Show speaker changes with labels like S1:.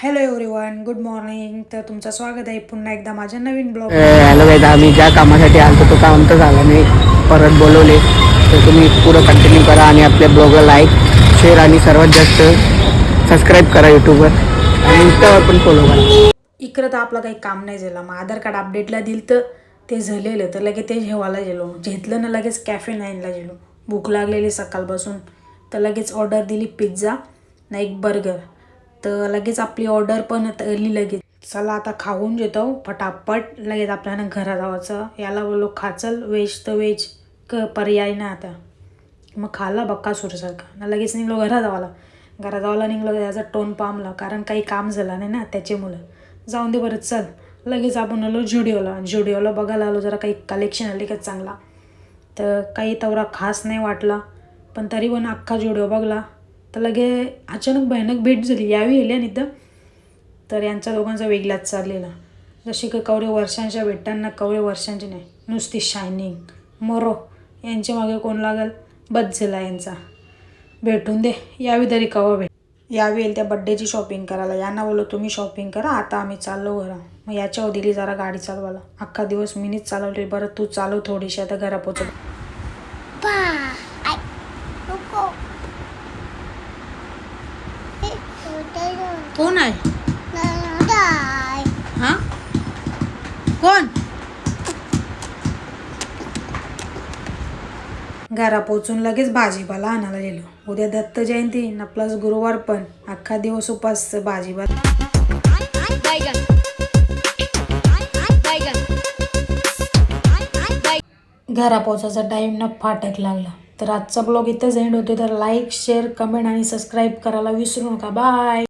S1: Hello everyone, good morning. तर तुमचं स्वागत आहे पुन्हा एकदा माझ्या नवीन ब्लॉग.
S2: हॅलो गाईज, आम्ही ज्या कामासाठी आलो तो काम तर झाला नाही, परत बोलवले. तर तुम्ही पुढं कंटिन्यू करा आणि आपल्या ब्लॉगला लाईक, शेअर आणि सर्वात जास्त सबस्क्राईब करा यूट्यूबवर आणि इंस्टावर पण फॉलो करा.
S1: इकडं तर आपलं काही काम नाही झालं. मग आधार कार्ड अपडेटला दिलं तर ते झालेलं, तर लगेच ते जेवायला गेलो. घेतलं ना लगेच कॅफे 9ला गेलो. भूक लागलेली सकाळपासून, तर लगेच ऑर्डर दिली पिझ्झा ना एक बर्गर. तर लगेच आपली ऑर्डर पण आली लगेच. चला आता खाऊन घेतो फटाफट, लगेच आपल्याला घरात जायचं. याला बोललो खाचल, व्हेज तर व्हेज पर्याय ना आता. मग खाल्ला बक्का सुरसारखा ना, लगेच निघलो घरात जावाला निघलो. त्याचा टोन पामला, कारण काही काम झालं नाही ना त्याच्यामुळं. जाऊन दे बरं, चल लगेच आपण आलो जुडिओला बघायला आलो. जरा काही कलेक्शन आले का चांगला, तर काही तेवढा खास नाही वाटला, पण तरी पण अख्खा जुडिओ बघला. तर लगे अचानक भयानक भेट झाली. यावी येल्या नाही तर यांच्या दोघांचा वेगळाच चाललेला. जशी का कवरे वर्षांच्या भेटताना कवरे वर्षांची नाही, नुसती शायनिंग मोरो. यांच्या मागे कोण लागल, बस झाला यांचा. भेटून दे, यावी तरी कवा भेट. यावी येईल त्या बड्डेची शॉपिंग करायला. यांना बोललो तुम्ही शॉपिंग करा, आता आम्ही चाललो घरा. मग याच्यावर दिली जरा गाडी चालवायला. अख्खा दिवस मीनीच चालवली. बरं तू चालव थोडीशी, आता घरा पोचत. कोण आहे हा, कोण? घरा पोचून लगेच भाजीपाला आणायला गेलो. उद्या दत्त जयंती ना, प्लस गुरुवार पण. अख्खा दिवस उपास भाजीपाला. घरा पोचायचा टाईम ना फाटक लागला. तर आजचा ब्लॉग इथंच एंड होतो. तर लाईक, शेअर, कमेंट आणि सबस्क्राईब करायला विसरू नका. बाय.